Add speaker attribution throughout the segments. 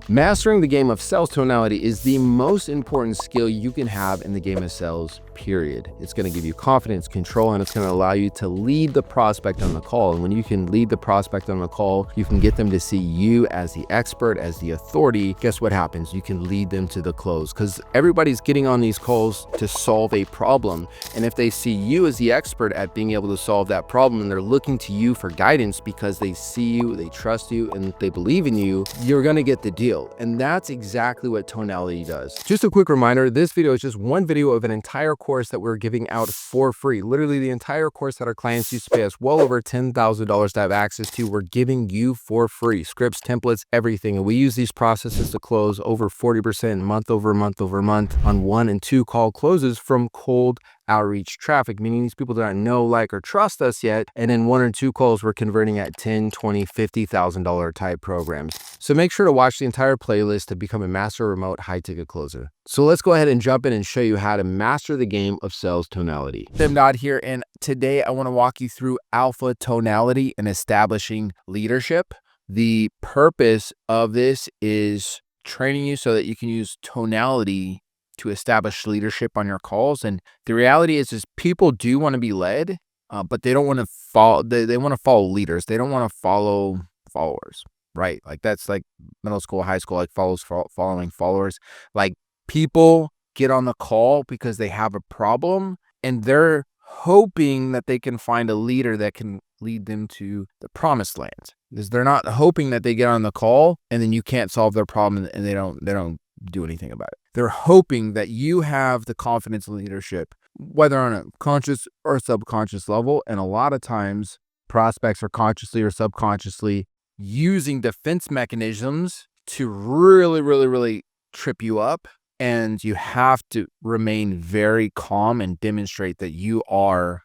Speaker 1: Mastering the game of sales tonality is the most important skill you can have in the game of sales, period. It's going to give you confidence, control, and it's going to allow you to lead the prospect on the call. And when you can lead the prospect on the call, you can get them to see you as the expert, as the authority. Guess what happens? You can lead them to the close, because everybody's getting on these calls to solve a problem. And if they see you as the expert at being able to solve that problem, and they're looking to you for guidance because they see you, they trust you, and they believe in you, you're going to get the deal. And that's exactly what tonality does. Just a quick reminder, this video is just one video of an entire course that we're giving out for free. Literally the entire course that our clients used to pay us well over $10,000 to have access to, we're giving you for free. Scripts, templates, everything. And we use these processes to close over 40% month over month over month on 1 and 2 call closes from cold outreach traffic, meaning these people do not know, like, or trust us yet. And in 1 or 2 calls, we're converting at $10, $20, $50,000 type programs. So make sure to watch the entire playlist to become a master remote high ticket closer. So let's go ahead and jump in and show you how to master the game of sales tonality. I'm Dodd here, and today I want to walk you through Alpha Tonality and establishing leadership. The purpose of this is training you so that you can use tonality to establish leadership on your calls. And the reality is people do want to be led, but they don't want to follow. They want to follow leaders. They don't want to follow followers, right? Like that's like middle school, high school, like following followers. Like people get on the call because they have a problem and they're hoping that they can find a leader that can lead them to the promised land. Because they're not hoping that they get on the call and then you can't solve their problem and they don't do anything about it. They're hoping that you have the confidence and leadership, whether on a conscious or subconscious level. And a lot of times prospects are consciously or subconsciously using defense mechanisms to really trip you up. And you have to remain very calm and demonstrate that you are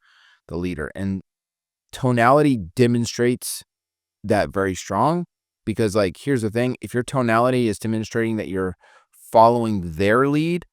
Speaker 1: the leader. And tonality demonstrates that very strong, because like, here's the thing, if your tonality is demonstrating that you're following their lead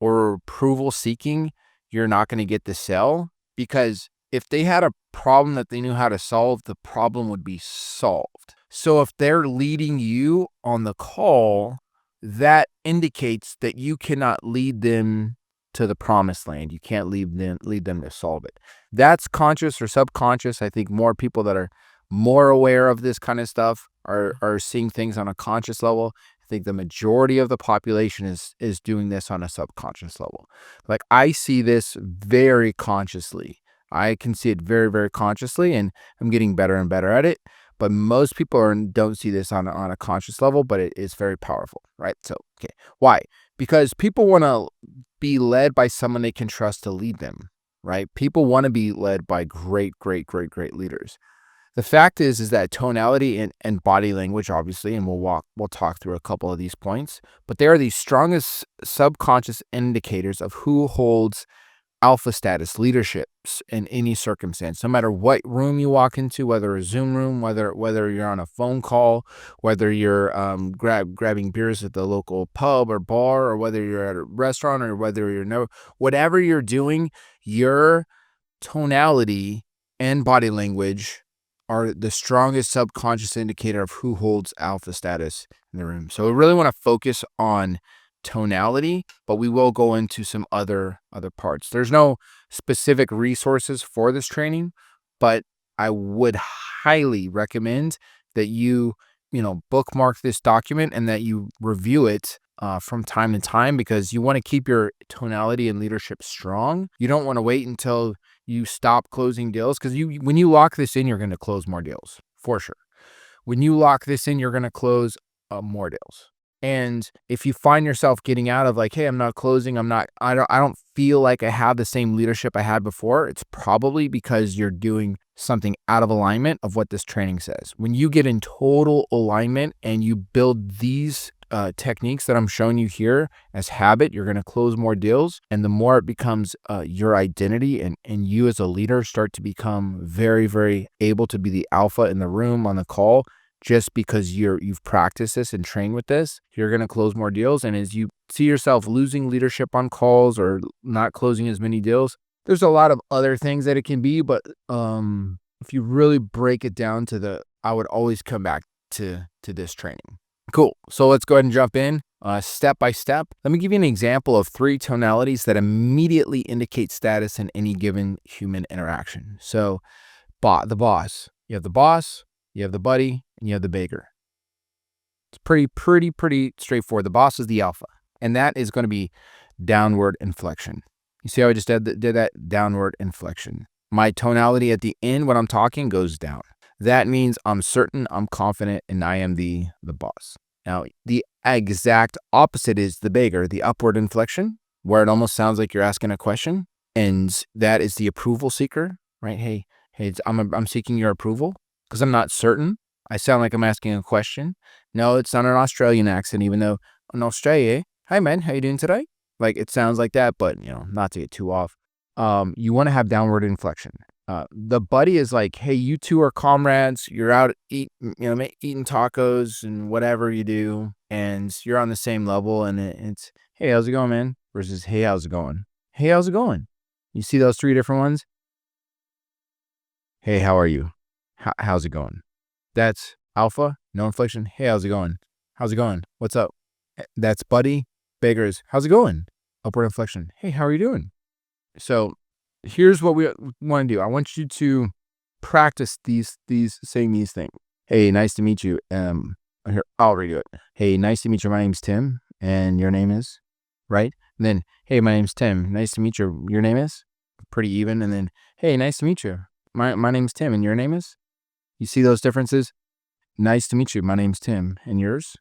Speaker 1: or approval seeking, you're not going to get the sell, because if they had a problem that they knew how to solve, the problem would be solved. So if they're leading you on the call, that indicates that you cannot lead them to the promised land. You can't lead them to solve it. That's conscious or subconscious. I think more people that are more aware of this kind of stuff are seeing things on a conscious level. I think the majority of the population is doing this on a subconscious level. Like I see this very consciously. I can see it very consciously, and I'm getting better and better at it. But most people don't see this on a conscious level, but it is very powerful, right? So, okay, why? Because people want to be led by someone they can trust to lead them, right? People want to be led by great leaders. The fact is that tonality and body language, obviously, and we'll talk through a couple of these points, but they are the strongest subconscious indicators of who holds alpha status leaderships in any circumstance. No matter what room you walk into, whether a Zoom room, whether you're on a phone call, whether you're grabbing beers at the local pub or bar, or whether you're at a restaurant, or whether you're whatever you're doing, your tonality and body language are the strongest subconscious indicator of who holds alpha status in the room. So we really want to focus on tonality, but we will go into some other parts. There's no specific resources for this training, but I would highly recommend that you bookmark this document and that you review it from time to time, because you want to keep your tonality and leadership strong. You don't want to wait until you stop closing deals, because when you lock this in, you're going to close more deals for sure. When you lock this in, you're going to close more deals. And if you find yourself getting out of like, hey, I'm not closing, I don't feel like I have the same leadership I had before, it's probably because you're doing something out of alignment of what this training says. When you get in total alignment and you build these techniques that I'm showing you here as habit, you're going to close more deals. And the more it becomes your identity, and you as a leader start to become very able to be the alpha in the room on the call, just because you've practiced this and trained with this, you're going to close more deals. And as you see yourself losing leadership on calls or not closing as many deals, there's a lot of other things that it can be. But if you really break it down I would always come back to this training. Cool. So let's go ahead and jump in step by step. Let me give you an example of 3 tonalities that immediately indicate status in any given human interaction. So the boss. You have the boss, you have the buddy, and you have the beggar. It's pretty straightforward. The boss is the alpha, and that is going to be downward inflection. You see how I just did that downward inflection? My tonality at the end when I'm talking goes down. That means I'm certain, I'm confident, and I am the boss. Now, the exact opposite is the beggar, the upward inflection, where it almost sounds like you're asking a question, and that is the approval seeker, right? Hey, I'm seeking your approval because I'm not certain. I sound like I'm asking a question. No, it's not an Australian accent, even though in Australia, hi man, how you doing today? Like it sounds like that, but not to get too off. You want to have downward inflection. The buddy is like, hey, you two are comrades. You're out eating tacos and whatever you do, and you're on the same level. And it's, hey, how's it going, man? Versus, hey, how's it going? Hey, how's it going? You see those 3 different ones? Hey, how are you? How's it going? That's alpha, no inflection. Hey, how's it going? How's it going? What's up? That's buddy. Beggars. How's it going? Upward inflection. Hey, how are you doing? So here's what we want to do. I want you to practice saying these things. Hey, nice to meet you. Here, I'll redo it. Hey, nice to meet you. My name's Tim, and your name is, right? And then, hey, my name's Tim. Nice to meet you. Your name is? Pretty even. And then, hey, nice to meet you. My name's Tim, and your name is? You see those differences? Nice to meet you. My name's Tim, and yours?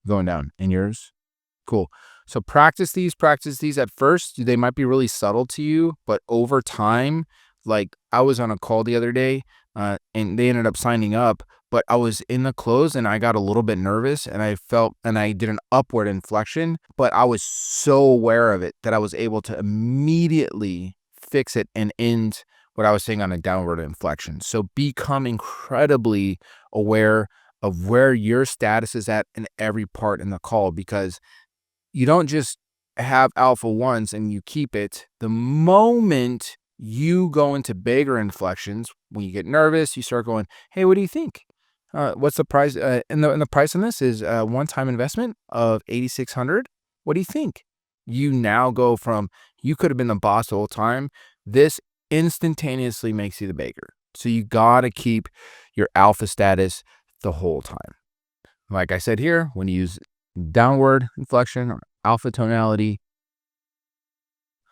Speaker 1: Going down. And yours? Cool. So practice these at first. They might be really subtle to you, but over time, like I was on a call the other day and they ended up signing up, but I was in the close and I got a little bit nervous and I did an upward inflection, but I was so aware of it that I was able to immediately fix it and end what I was saying on a downward inflection. So become incredibly aware of where your status is at in every part in the call, because you don't just have alpha once and you keep it. The moment you go into bigger inflections, when you get nervous, you start going, hey, what do you think? What's the price? And the price on this is a one-time investment of $8,600. What do you think? You now go from, you could have been the boss the whole time. This instantaneously makes you the beggar. So you got to keep your alpha status the whole time. Like I said here, when you use downward inflection or alpha tonality,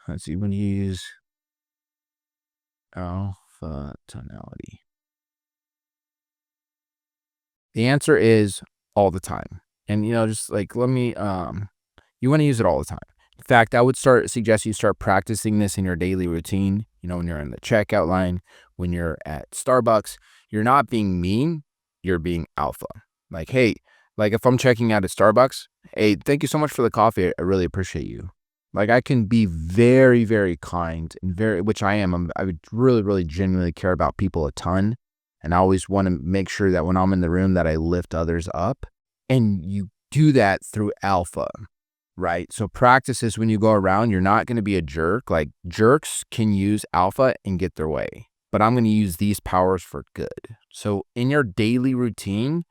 Speaker 1: let's see, when you use alpha tonality, the answer is all the time. And just like you want to use it all the time. In fact, I would suggest you start practicing this in your daily routine. When you're in the checkout line, when you're at Starbucks, you're not being mean, you're being alpha. Like, hey, like if I'm checking out at Starbucks, hey, thank you so much for the coffee. I really appreciate you. Like I can be very, very kind and which I am. I would really, really genuinely care about people a ton. And I always want to make sure that when I'm in the room that I lift others up. And you do that through alpha, right? So practice this when you go around. You're not going to be a jerk. Like jerks can use alpha and get their way. But I'm going to use these powers for good. So in your daily routine,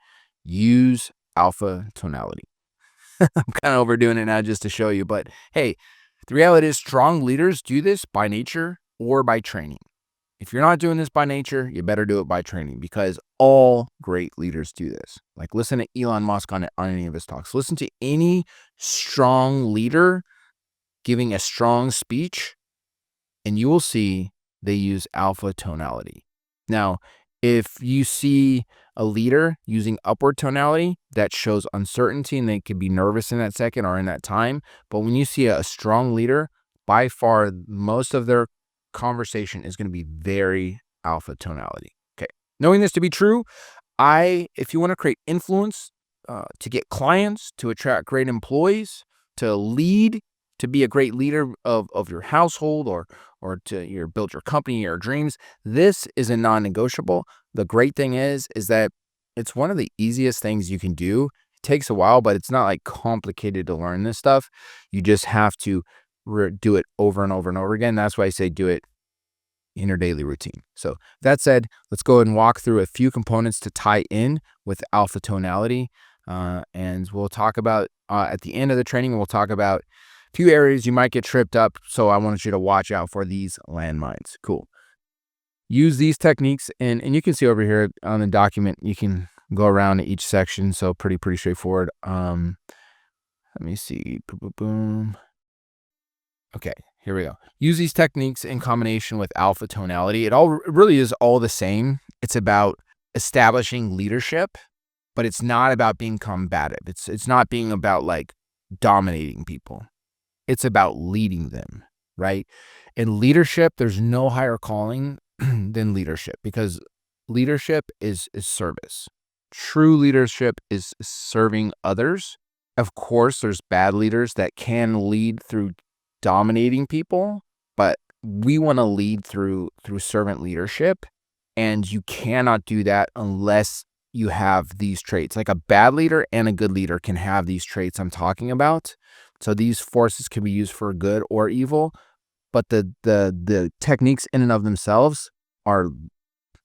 Speaker 1: use alpha tonality. I'm kind of overdoing it now just to show you, but hey, the reality is strong leaders do this by nature or by training. If you're not doing this by nature, you better do it by training, because all great leaders do this. Like listen to Elon Musk on any of his talks. Listen to any strong leader giving a strong speech, and you will see they use alpha tonality. Now, if you see a leader using upward tonality, that shows uncertainty and they could be nervous in that second or in that time. But when you see a strong leader, by far, most of their conversation is going to be very alpha tonality. Okay. Knowing this to be true, if you want to create influence, to get clients, to attract great employees, to lead, to be a great leader of your household or to build your company, your dreams, this is a non-negotiable. The great thing is that it's one of the easiest things you can do. It takes a while, but it's not like complicated to learn this stuff. You just have to do it over and over and over again. That's why I say do it in your daily routine. So that said, let's go ahead and walk through a few components to tie in with alpha tonality. And we'll talk about at the end of the training, we'll talk about a few areas you might get tripped up. So I want you to watch out for these landmines. Cool. Use these techniques, and you can see over here on the document, you can go around each section. So pretty straightforward. Let me see. Boom, boom, boom. Okay, here we go. Use these techniques in combination with alpha tonality. It really is all the same. It's about establishing leadership, but it's not about being combative. It's not being about like dominating people. It's about leading them, right? In leadership, there's no higher calling than leadership, because leadership is service. True leadership is serving others. Of course, there's bad leaders that can lead through dominating people, but we want to lead through servant leadership, and you cannot do that unless you have these traits. Like a bad leader and a good leader can have these traits I'm talking about. So these forces can be used for good or evil, but the techniques in and of themselves are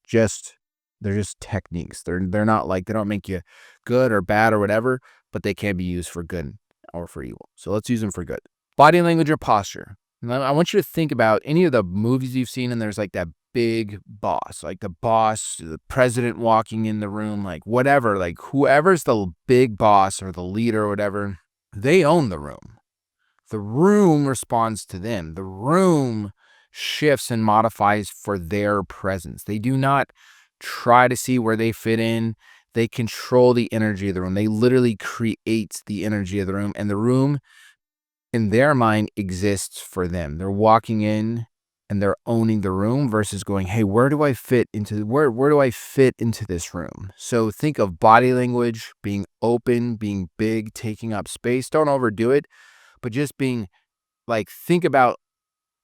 Speaker 1: just, they're just techniques. They're not like, they don't make you good or bad or whatever, but they can be used for good or for evil. So let's use them for good. Body language or posture. Now, I want you to think about any of the movies you've seen, and there's like that big boss, like the boss, the president walking in the room, like whatever, like whoever's the big boss or the leader or whatever, they own the room. The room responds to them. The room shifts and modifies for their presence. They do not try to see where they fit in. They control the energy of the room. They literally create the energy of the room, and the room in their mind exists for them. They're walking in and they're owning the room versus going, hey, where do I fit into this room? So think of body language, being open, being big, taking up space. Don't overdo it, but just being like, think about,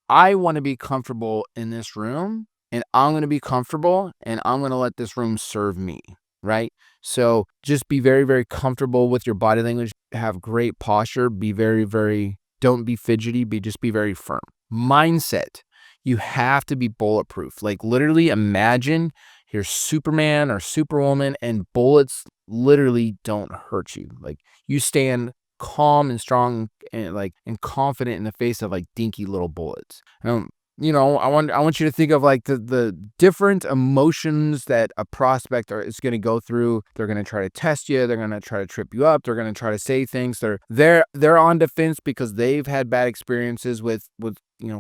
Speaker 1: I want to be comfortable in this room, and I'm going to be comfortable, and I'm going to let this room serve me, right? So just be very, very comfortable with your body language. Have great posture. Be very, don't be fidgety. Just be very firm. Mindset. You have to be bulletproof. Like literally imagine you're Superman or Superwoman, and bullets literally don't hurt you. Like you stand calm and strong and confident in the face of like dinky little bullets. I want you to think of like the different emotions that a prospect is going to go through. They're going to try to test you. They're going to try to trip you up. They're going to try to say things. They're on defense because they've had bad experiences with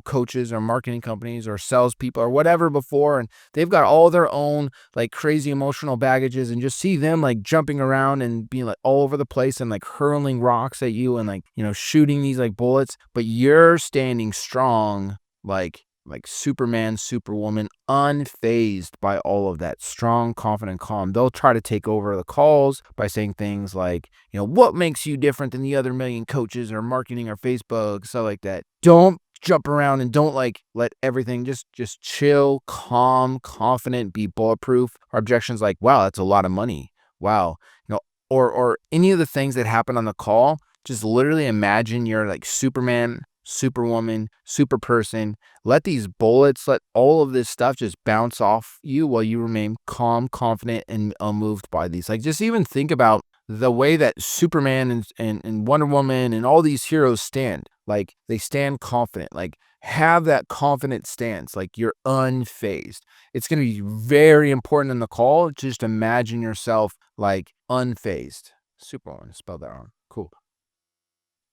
Speaker 1: coaches or marketing companies or salespeople or whatever before, and they've got all their own like crazy emotional baggages. And just see them like jumping around and being like all over the place and like hurling rocks at you and like shooting these like bullets, but you're standing strong like Superman, Superwoman, unfazed by all of that, strong, confident, calm. They'll try to take over the calls by saying things like, what makes you different than the other million coaches or marketing or Facebook, stuff like that. Don't jump around and don't like let everything, just chill, calm, confident, be bulletproof. Our objections like, wow, that's a lot of money. Wow. Or any of the things that happen on the call, just literally imagine you're like Superman, Superwoman, super person. Let these bullets, let all of this stuff just bounce off you while you remain calm, confident, and unmoved by these. Like just even think about the way that Superman and Wonder Woman and all these heroes stand. Like they stand confident. Like have that confident stance. Like you're unfazed. It's going to be very important in the call. Just imagine yourself like unfazed. Superwoman, spelled that wrong. Cool.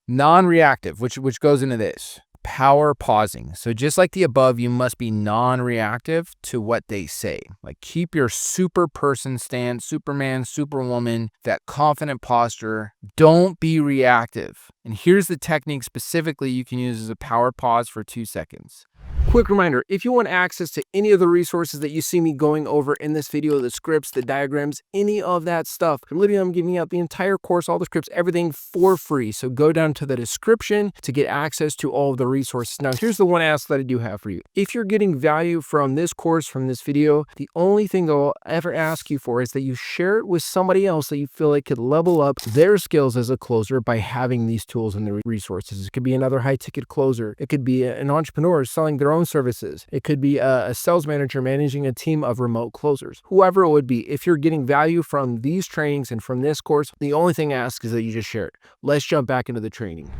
Speaker 1: Non-reactive, which goes into this. Power pausing. So just like the above, you must be non-reactive to what they say. Like keep your super person stance, Superman, Superwoman, that confident posture. Don't be reactive. And here's the technique specifically you can use as a power pause for 2 seconds. Quick reminder, if you want access to any of the resources that you see me going over in this video, the scripts, the diagrams, any of that stuff, literally I'm giving out the entire course, all the scripts, everything for free. So go down to the description to get access to all of the resources. Now, here's the one ask that I do have for you. If you're getting value from this course, from this video, the only thing that I'll ever ask you for is that you share it with somebody else that you feel like could level up their skills as a closer by having these tools and the resources. It could be another high-ticket closer. It could be an entrepreneur selling their own phone services. It could be a sales manager managing a team of remote closers. Whoever it would be, if you're getting value from these trainings and from this course, the only thing I ask is that you just share it. Let's jump back into the training.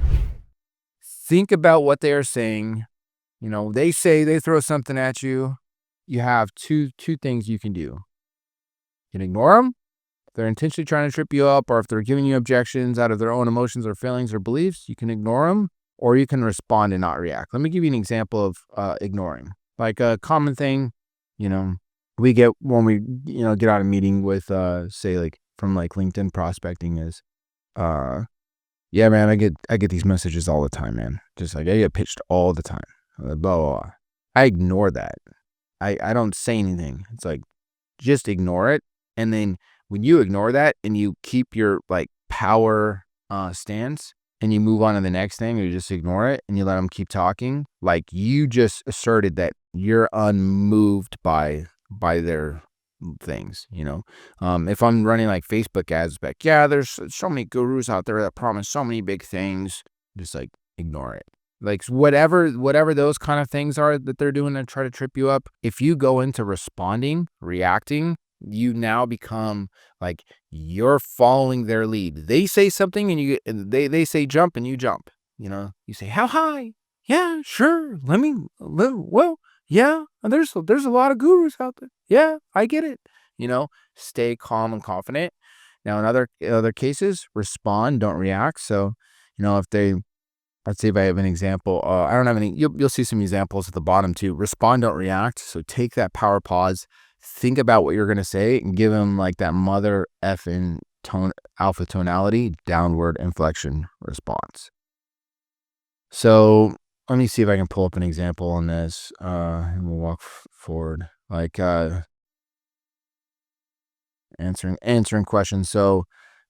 Speaker 1: Think about what they are saying. They throw something at you. You have two things you can do. You can ignore them. If they're intentionally trying to trip you up, or if they're giving you objections out of their own emotions or feelings or beliefs, you can ignore them, or you can respond and not react. Let me give you an example of ignoring. Like a common thing, we get when we, get out of a meeting with, say, like from like LinkedIn prospecting is, yeah, man, I get these messages all the time, man. Just like I get pitched all the time. Blah, blah, blah. I ignore that. I don't say anything. It's like, just ignore it. And then when you ignore that and you keep your like power stance and you move on to the next thing, or you just ignore it and you let them keep talking, like you just asserted that you're unmoved by their things. If I'm running like Facebook ads back, yeah, there's so many gurus out there that promise so many big things, just like ignore it. Like whatever those kind of things are that they're doing to try to trip you up, if you go into responding, reacting, you now become like you're following their lead. They say something and they say jump and you jump. You say, how high? Yeah, sure. Well, yeah, there's a lot of gurus out there. Yeah, I get it. Stay calm and confident. Now in other cases, respond, don't react. So, let's see if I have an example. I don't have any. You'll see some examples at the bottom too. Respond, don't react. So take that power pause. Think about what you're going to say and give them like that mother effing tone, alpha tonality, downward inflection response. So let me see if I can pull up an example on this, and we'll walk forward. Like answering questions. So,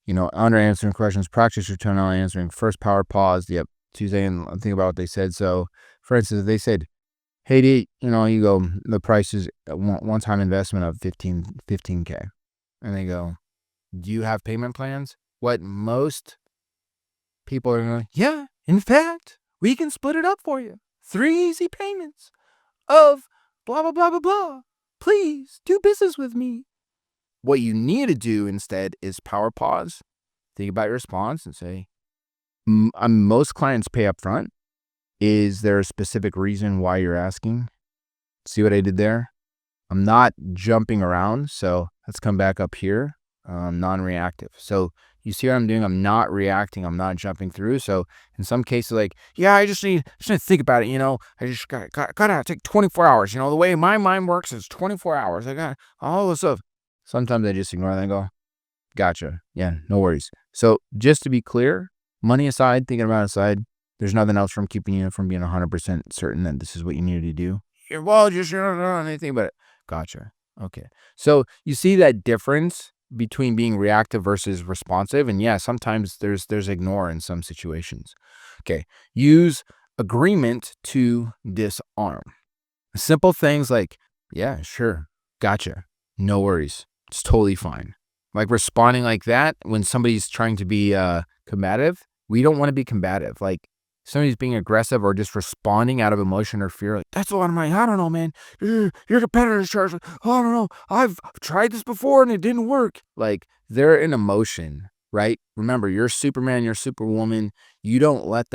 Speaker 1: under answering questions, practice your tonality answering. First power pause. Yep. Tuesday, and think about what they said. So, for instance, they said, hey, D, you go, the price is a one-time investment of 15K. And they go, do you have payment plans? What most people are going, yeah, in fact, we can split it up for you. 3 easy payments of blah, blah, blah, blah, blah. Please do business with me. What you need to do instead is power pause, think about your response and say, most clients pay up front. Is there a specific reason why you're asking? See what I did there? I'm not jumping around. So let's come back up here. Non-reactive. So you see what I'm doing? I'm not reacting. I'm not jumping through. So in some cases, like, yeah, I just need to think about it. I just gotta take 24 hours. The way my mind works is 24 hours. I got all this stuff. Sometimes I just ignore that and go, gotcha. Yeah, no worries. So just to be clear, money aside, thinking about it aside, there's nothing else from keeping you from being 100% certain that this is what you needed to do. Well, just don't know anything about it. Gotcha. Okay. So you see that difference between being reactive versus responsive. And yeah, sometimes there's ignore in some situations. Okay. Use agreement to disarm. Simple things like, yeah, sure. Gotcha. No worries. It's totally fine. Like responding like that when somebody's trying to be combative, we don't want to be combative. Like somebody's being aggressive or just responding out of emotion or fear. Like, that's a lot of money. I don't know, man. Your competitor's charged. Oh, I don't know. I've tried this before and it didn't work. Like they're in emotion, right? Remember, you're Superman, you're Superwoman. You don't let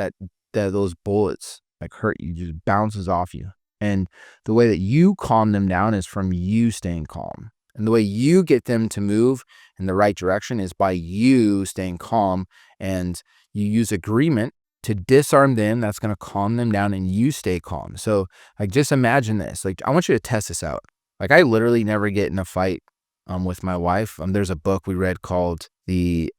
Speaker 1: those bullets like hurt you. Just bounces off you. And the way that you calm them down is from you staying calm. And the way you get them to move in the right direction is by you staying calm, and you use agreement to disarm them. That's going to calm them down and you stay calm. So like, just imagine this. Like, I want you to test this out. Like I literally never get in a fight with my wife. There's a book we read called The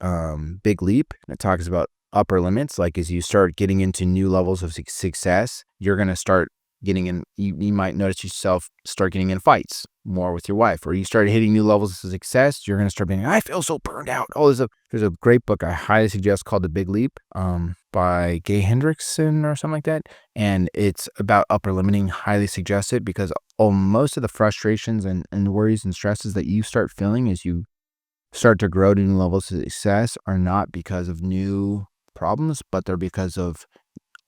Speaker 1: Big Leap, and it talks about upper limits. Like as you start getting into new levels of success, you're going to start getting in, you might notice yourself start getting in fights more with your wife, or you start hitting new levels of success. You're going to start being, I feel so burned out. Oh, there's a great book I highly suggest called The Big Leap by Gay Hendrickson or something like that. And it's about upper limiting. Highly suggest it because most of the frustrations and worries and stresses that you start feeling as you start to grow to new levels of success are not because of new problems, but they're because of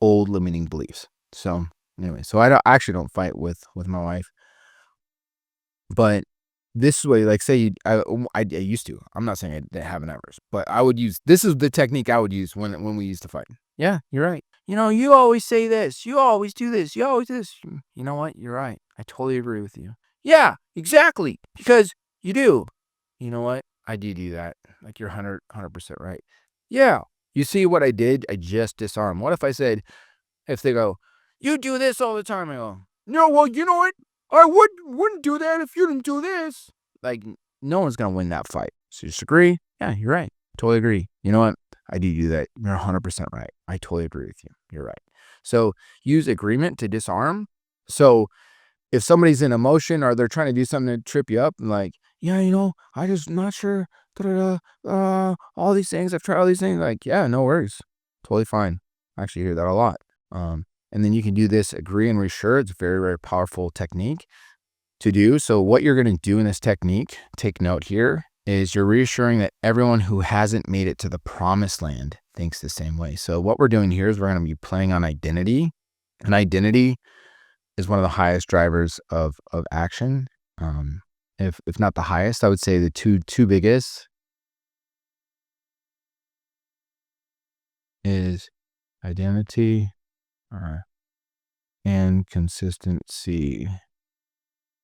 Speaker 1: old limiting beliefs. So Anyway, so I actually don't fight with my wife, but this is what, like, say I used to. I'm not saying I didn't have an ever, but I would use, this is the technique I would use when we used to fight. Yeah, you're right. You always say this. You always do this. You always do this. You know what? You're right. I totally agree with you. Yeah, exactly. Because you do. You know what? I do that. Like, you're 100% right. Yeah. You see what I did? I just disarmed. What if I said, if they go, you do this all the time, I go, no, well, you know what? I wouldn't do that if you didn't do this. Like, no one's gonna win that fight. So you just agree? Yeah, you're right. Totally agree. You know what? I do that. You're 100% right. I totally agree with you. You're right. So use agreement to disarm. So if somebody's in emotion or they're trying to do something to trip you up, and like, yeah, I just not sure. All these things. I've tried all these things. Like, yeah, no worries. Totally fine. I actually hear that a lot. And then you can do this agree and reassure. It's a very, very powerful technique to do. So what you're going to do in this technique, take note here, is you're reassuring that everyone who hasn't made it to the promised land thinks the same way. So what we're doing here is we're going to be playing on identity. And identity is one of the highest drivers of action. If not the highest, I would say the two biggest is identity and consistency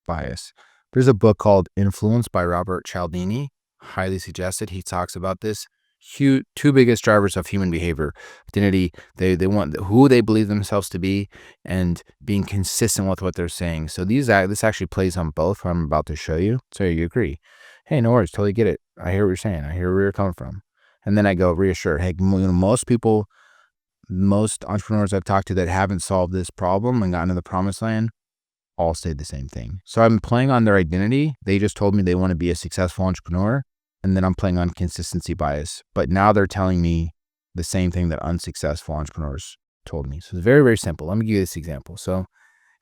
Speaker 1: bias. There's a book called Influence by Robert Cialdini. Highly suggested. He talks about this. Two biggest drivers of human behavior: identity, they want who they believe themselves to be, and being consistent with what they're saying. So this actually plays on both, what I'm about to show you. So you agree? Hey, no worries, totally get it. I hear what you're saying. I hear where you're coming from. And then I go reassure. Hey, most entrepreneurs I've talked to that haven't solved this problem and gotten to the promised land all say the same thing. So I'm playing on their identity. They just told me they want to be a successful entrepreneur. And then I'm playing on consistency bias. But now they're telling me the same thing that unsuccessful entrepreneurs told me. So it's very, very simple. Let me give you this example. So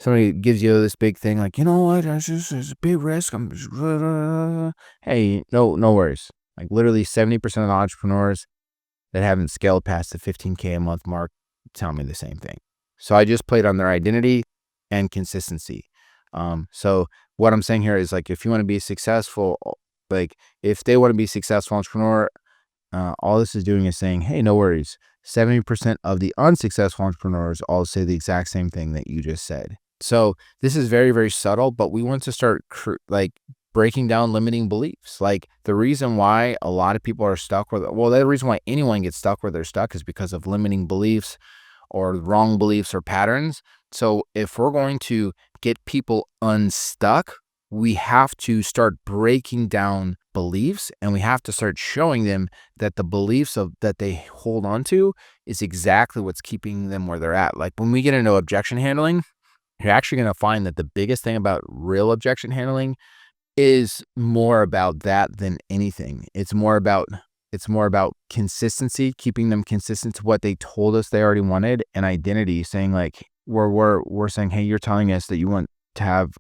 Speaker 1: somebody gives you this big thing like, you know what, it's a big risk. Hey, no worries. Like, literally 70% of the entrepreneurs that haven't scaled past the 15K a month mark tell me the same thing. So I just played on their identity and consistency. So what I'm saying here is, like, if you want to be successful, like, if they want to be a successful entrepreneur, all this is doing is saying, hey, no worries. 70% of the unsuccessful entrepreneurs all say the exact same thing that you just said. So this is very, very subtle, but we want to start breaking down limiting beliefs. Like, the reason why a lot of people are stuck the reason why anyone gets stuck where they're stuck is because of limiting beliefs or wrong beliefs or patterns. So if we're going to get people unstuck, we have to start breaking down beliefs, and we have to start showing them that the beliefs that they hold on to is exactly what's keeping them where they're at. Like, when we get into objection handling, you're actually going to find that the biggest thing about real objection handling is more about that than anything. It's more about consistency, keeping them consistent to what they told us they already wanted, and identity, saying, like, we're saying, hey, you're telling us that you want to have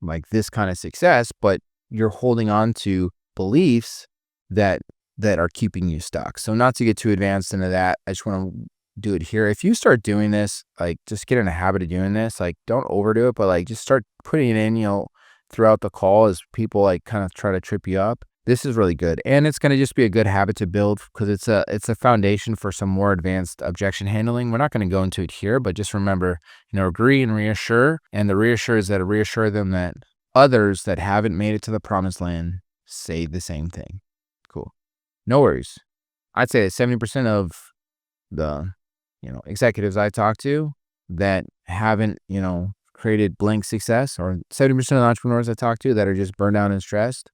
Speaker 1: like this kind of success, but you're holding on to beliefs that are keeping you stuck. So not to get too advanced into that, I just want to do it here. If you start doing this, like, just get in a habit of doing this. Like, don't overdo it, but like, just start putting it in, throughout the call as people like kind of try to trip you up. This is really good. And it's going to just be a good habit to build because it's a foundation for some more advanced objection handling. We're not going to go into it here, but just remember, agree and reassure. And the reassure is that reassure them that others that haven't made it to the promised land say the same thing. Cool. No worries. I'd say that 70% of the, executives I talk to that haven't, created blank success, or 70% of the entrepreneurs I talk to that are just burned out and stressed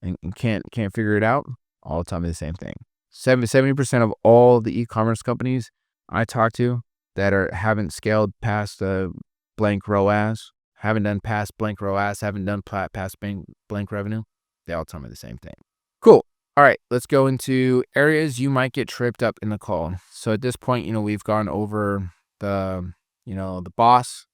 Speaker 1: and can't figure it out, all tell me the same thing. 70% of all the e-commerce companies I talk to that haven't scaled past blank ROAS, haven't done past blank ROAS, haven't done past blank revenue, they all tell me the same thing. Cool. All right, let's go into areas you might get tripped up in the call. So at this point, we've gone over the boss,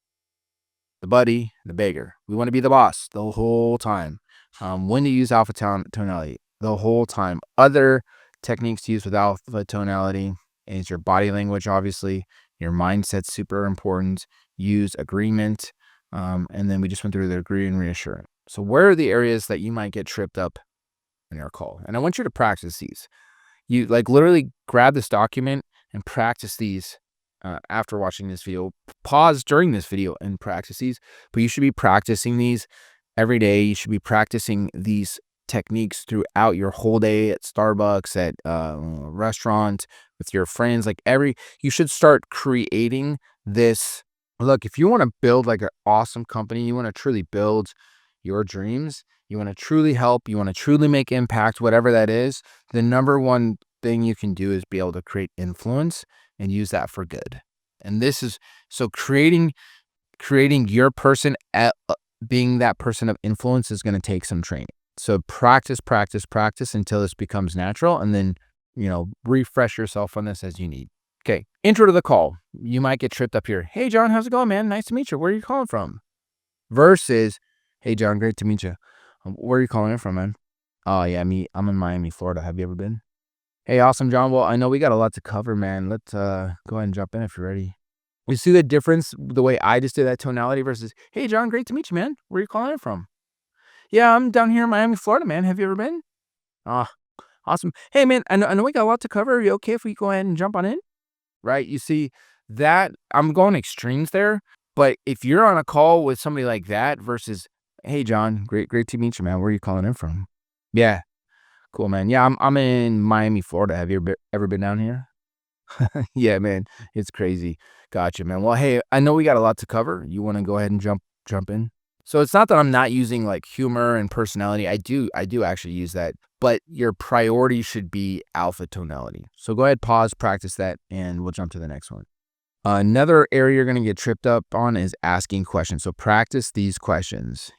Speaker 1: the buddy, the beggar. We want to be the boss the whole time. When to use alpha tonality the whole time. Other techniques to use with alpha tonality is your body language, obviously. Your mindset's super important. use, agreement, and then we just went through the agree and reassurance. So where are the areas that you might get tripped up in your call? And I want you to practice these. You like literally grab this document and practice these after watching this video. Pause during this video and practice these, but you should be practicing these every day. You should be practicing these techniques throughout your whole day at Starbucks, at a restaurant, with your friends. You should start creating this. Look, if you want to build like an awesome company, you want to truly build your dreams, you want to truly help, you want to truly make impact, whatever that is, the number one thing you can do is be able to create influence and use that for good. And this is so creating your person at being that person of influence is going to take some training. So practice until this becomes natural, and then, refresh yourself on this as you need. Okay. Intro to the call. You might get tripped up here. Hey, John, how's it going, man? Nice to meet you. Where are you calling from? Versus, hey, John, great to meet you. Where are you calling in from, man? Oh, yeah, I'm in Miami, Florida. Have you ever been? Hey, awesome, John. Well, I know we got a lot to cover, man. Let's go ahead and jump in if you're ready. You see the difference, the way I just did that tonality versus, hey, John, great to meet you, man. Where are you calling in from? Yeah, I'm down here in Miami, Florida, man. Have you ever been? Awesome. Hey, man, I know we got a lot to cover. Are you okay if we go ahead and jump on in? Right? You see that I'm going extremes there, but if you're on a call with somebody like that versus, hey, John, great to meet you, man. Where are you calling in from? Yeah, cool, man. Yeah, I'm in Miami, Florida. Have you ever been down here? Yeah, man, it's crazy. Gotcha, man. Well, hey, I know we got a lot to cover. You want to go ahead and jump in? So it's not that I'm not using like humor and personality. I do actually use that, but your priority should be alpha tonality. So go ahead, pause, practice that, and we'll jump to the next one. Another area you're going to get tripped up on is asking questions. So practice these questions,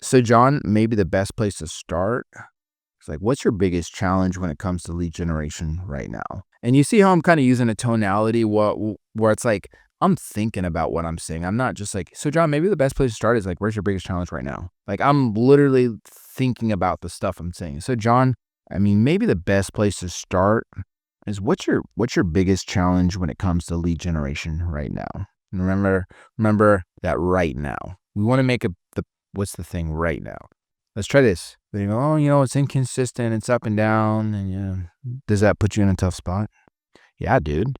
Speaker 1: So John, maybe the best place to start is like, what's your biggest challenge when it comes to lead generation right now? And you see how I'm kind of using a tonality where it's like, I'm thinking about what I'm saying. I'm not just like, so John, maybe the best place to start is like, where's your biggest challenge right now? Like, I'm literally thinking about the stuff I'm saying. So John, maybe the best place to start is what's your biggest challenge when it comes to lead generation right now? And remember that right now. We want to make what's the thing right now? Let's try this. They go, it's inconsistent, it's up and down, and does that put you in a tough spot? Yeah, dude.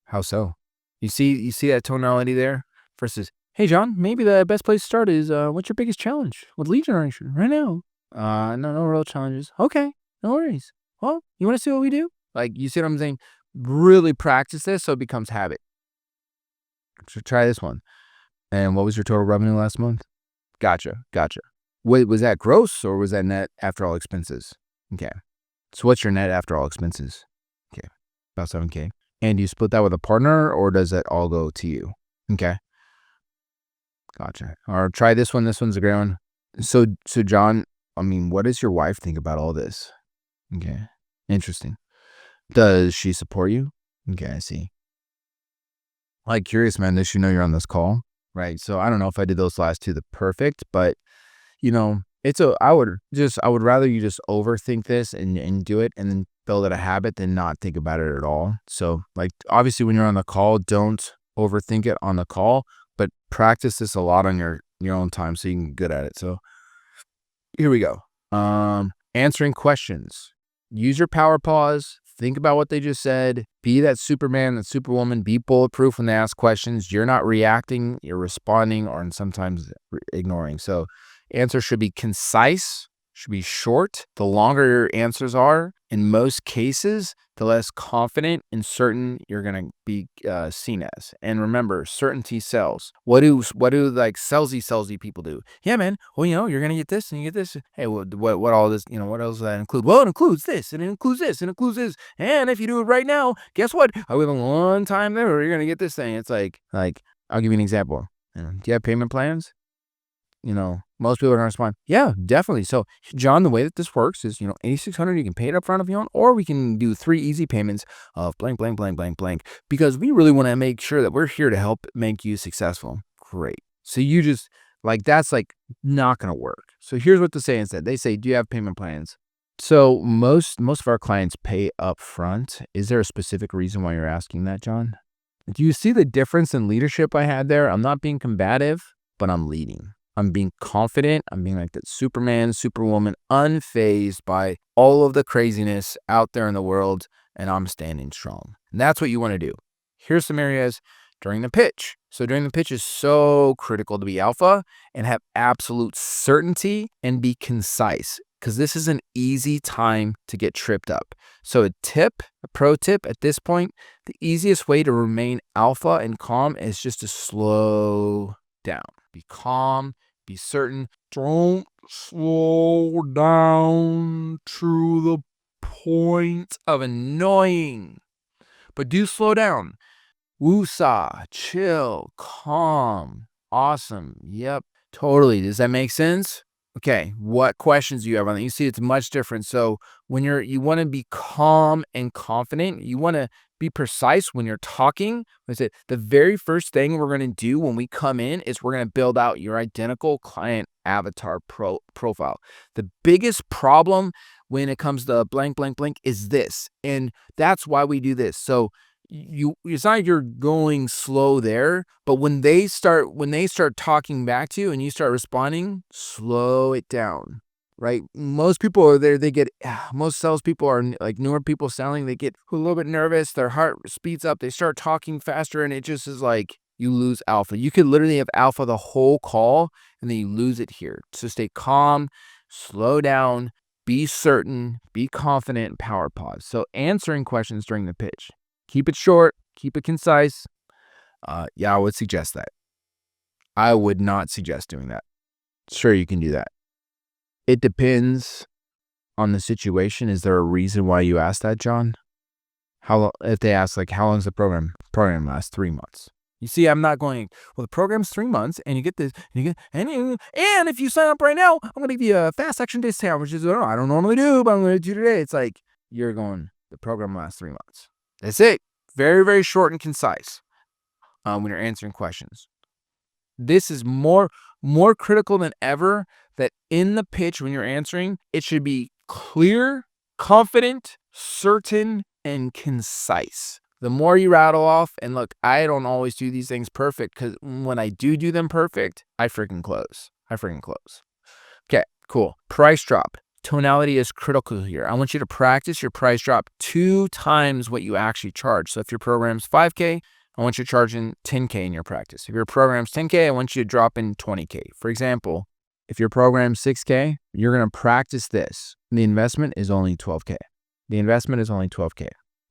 Speaker 1: How so? You see that tonality there versus, hey, John, maybe the best place to start is what's your biggest challenge with lead generation right now? No real challenges. Okay, no worries. Well, you want to see what we do? Like, you see what I'm saying? Really practice this so it becomes habit. So try this one. And what was your total revenue last month? Gotcha. Wait, was that gross or was that net after all expenses? Okay. So what's your net after all expenses? Okay, about 7K. And do you split that with a partner or does that all go to you? Okay. Gotcha. Or try this one. This one's a great one. So John, what does your wife think about all this? Okay. Interesting. Does she support you? Okay, I see. Like, curious, man, does she know you're on this call? Right. So I don't know if I did those last two the perfect, but I would rather you just overthink this and do it and then build it a habit than not think about it at all. So like, obviously when you're on the call, don't overthink it on the call, but practice this a lot on your own time so you can get good at it. So here we go. Answering questions. Use your power pause. Think about what they just said. Be that Superman, that Superwoman. Be bulletproof when they ask questions. You're not reacting, you're responding, or sometimes ignoring. So answers should be concise, should be short. The longer your answers are, in most cases, the less confident and certain you're going to be seen as. And remember, certainty sells. What do like salesy people do? Yeah, man. Well, you're going to get this and you get this. Hey, what all this, what else does that include? Well, it includes this and it includes this and it includes this. And if you do it right now, guess what? I will have a long time there. You're going to get this thing. It's like, I'll give you an example. Do you have payment plans? Most people are going to respond, yeah, definitely. So, John, the way that this works is, $8,600, you can pay it up front if you want, or we can do 3 easy payments of blank, blank, blank, blank, blank, because we really want to make sure that we're here to help make you successful. Great. So you just, that's not going to work. So here's what to say instead. They say, do you have payment plans? So most of our clients pay up front. Is there a specific reason why you're asking that, John? Do you see the difference in leadership I had there? I'm not being combative, but I'm leading. I'm being confident. I'm being like that Superman, Superwoman, unfazed by all of the craziness out there in the world, and I'm standing strong. And that's what you want to do. Here's some areas during the pitch. So during the pitch is so critical to be alpha and have absolute certainty and be concise, because this is an easy time to get tripped up. So a pro tip at this point, the easiest way to remain alpha and calm is just to slow down. Be calm, be certain. Don't slow down to the point of annoying, but do slow down. Woosah, chill, calm, awesome. Yep, totally. Does that make sense? Okay, what questions do you have on that? You see, it's much different. So when you want to be calm and confident, you want to be precise when you're talking. I said the very first thing we're going to do when we come in is we're going to build out your identical client avatar profile. The biggest problem when it comes to blank, blank, blank is this, and that's why we do this. So it's not like you're going slow there, but when they start talking back to you and you start responding, slow it down, right? Most people are there, most salespeople are like newer people selling, they get a little bit nervous, their heart speeds up, they start talking faster, and it just is like you lose alpha. You could literally have alpha the whole call and then you lose it here. So stay calm, slow down, be certain, be confident, and power pause. So answering questions during the pitch. Keep it short, keep it concise. Yeah, I would suggest that. I would not suggest doing that. Sure, you can do that. It depends on the situation. Is there a reason why you asked that, John? If they ask, like, how long is the program? Program lasts 3 months. You see, I'm not going, well, the program's 3 months, and you get this, and if you sign up right now, I'm going to give you a fast action discount, which is, I don't normally do, but I'm going to do today. It's like, you're going, the program lasts 3 months. That's it. Very, very short and concise when you're answering questions. This is more critical than ever, that in the pitch when you're answering, it should be clear, confident, certain, and concise. The more you rattle off, and look, I don't always do these things perfect, because when I do them perfect, I freaking close. Okay, cool. Price drop. Tonality is critical here. I want you to practice your price drop 2 times what you actually charge. So if your program's $5K, I want you charging $10K in your practice. If your program's $10K, I want you to drop in $20K. For example, if your program's $6K, you're going to practice this. The investment is only $12K.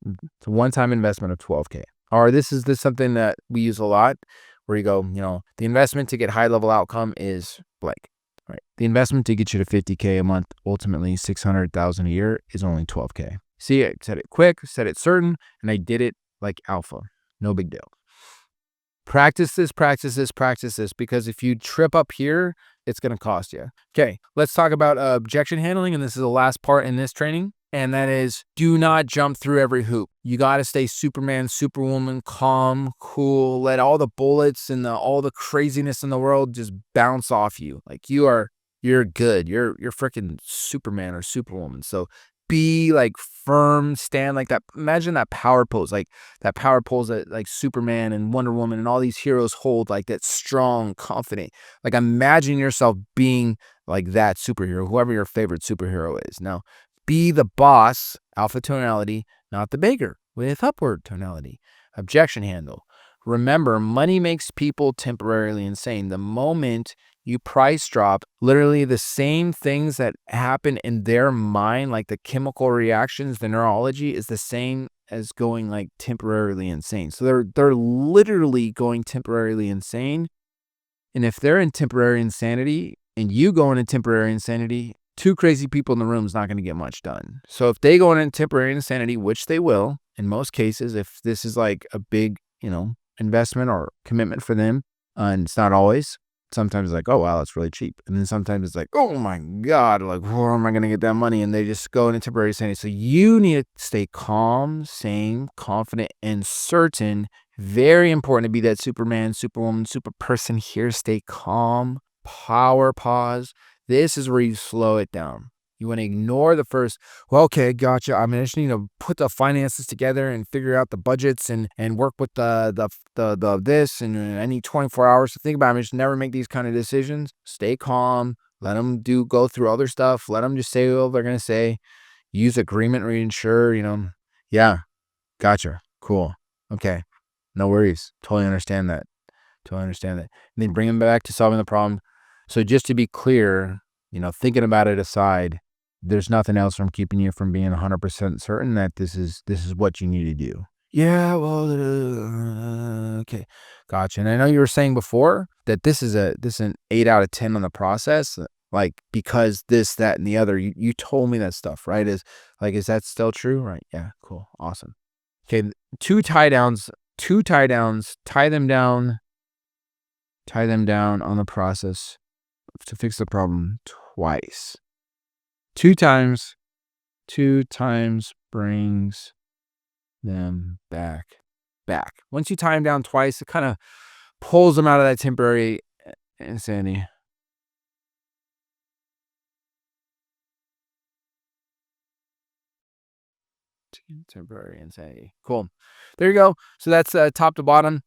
Speaker 1: It's a one-time investment of $12K. Or this is something that we use a lot, where you go, the investment to get high-level outcome is blank. Right. The investment to get you to $50K a month, ultimately $600,000 a year, is only $12K. See, I said it quick, said it certain, and I did it like alpha. No big deal. Practice this, because if you trip up here, it's going to cost you. Okay, let's talk about objection handling, and this is the last part in this training, and that is, do not jump through every hoop. You got to stay Superman, Superwoman, calm, cool, let all the bullets and all the craziness in the world just bounce off you. Like you're good. You're freaking Superman or Superwoman. So be like firm, stand like that. Imagine that power pose, like that power pose that like Superman and Wonder Woman and all these heroes hold, like that strong, confident. Like imagine yourself being like that superhero, whoever your favorite superhero is. Now, be the boss, alpha tonality, not the beggar with upward tonality. Objection handle. Remember, money makes people temporarily insane. The moment you price drop, literally the same things that happen in their mind, like the chemical reactions, the neurology is the same as going like temporarily insane. So they're literally going temporarily insane. And if they're in temporary insanity and you go into temporary insanity, 2 crazy people in the room is not going to get much done. So if they go into temporary insanity, which they will, in most cases, if this is like a big, investment or commitment for them, and it's not always, sometimes it's like, oh, wow, that's really cheap. And then sometimes it's like, oh my God, like, where am I going to get that money? And they just go into temporary insanity. So you need to stay calm, sane, confident, and certain. Very important to be that Superman, Superwoman, super person here. Stay calm, power pause. This is where you slow it down.
Speaker 2: You want to ignore the first, well, okay, gotcha. I just need to put the finances together and figure out the budgets and work with the this, and I need 24 hours to think about it. Just never make these kind of decisions. Stay calm. Let them go through other stuff. Let them just say what they're going to say. Use agreement reinsure, Yeah, gotcha. Cool. Okay. No worries. Totally understand that. And then bring them back to solving the problem. So just to be clear, thinking about it aside, there's nothing else from keeping you from being 100% certain that this is what you need to do. Yeah, well, okay, gotcha. And I know you were saying before that this is an 8 out of 10 on the process, like because this, that, and the other. You told me that stuff, right? Is that still true? Right? Yeah, cool, awesome. Okay, two tie downs. Tie them down on the process to fix the problem twice. Two times brings them back. Once you tie them down twice, it kind of pulls them out of that temporary insanity. Temporary insanity. Cool. There you go. So that's top to bottom.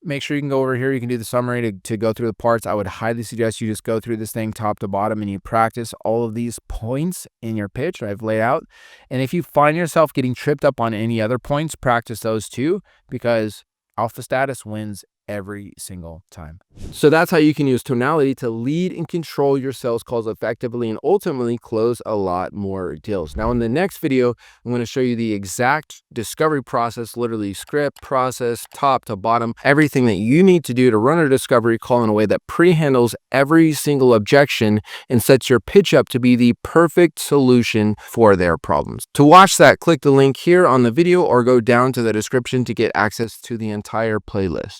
Speaker 2: Make sure you can go over here. You can do the summary to go through the parts. I would highly suggest you just go through this thing top to bottom and you practice all of these points in your pitch I've laid out. And if you find yourself getting tripped up on any other points, practice those too, because alpha status wins every single time. So that's how you can use tonality to lead and control your sales calls effectively and ultimately close a lot more deals. Now in the next video, I'm going to show you the exact discovery process, literally script, process, top to bottom, everything that you need to do to run a discovery call in a way that pre-handles every single objection and sets your pitch up to be the perfect solution for their problems. To watch that, click the link here on the video or go down to the description to get access to the entire playlist.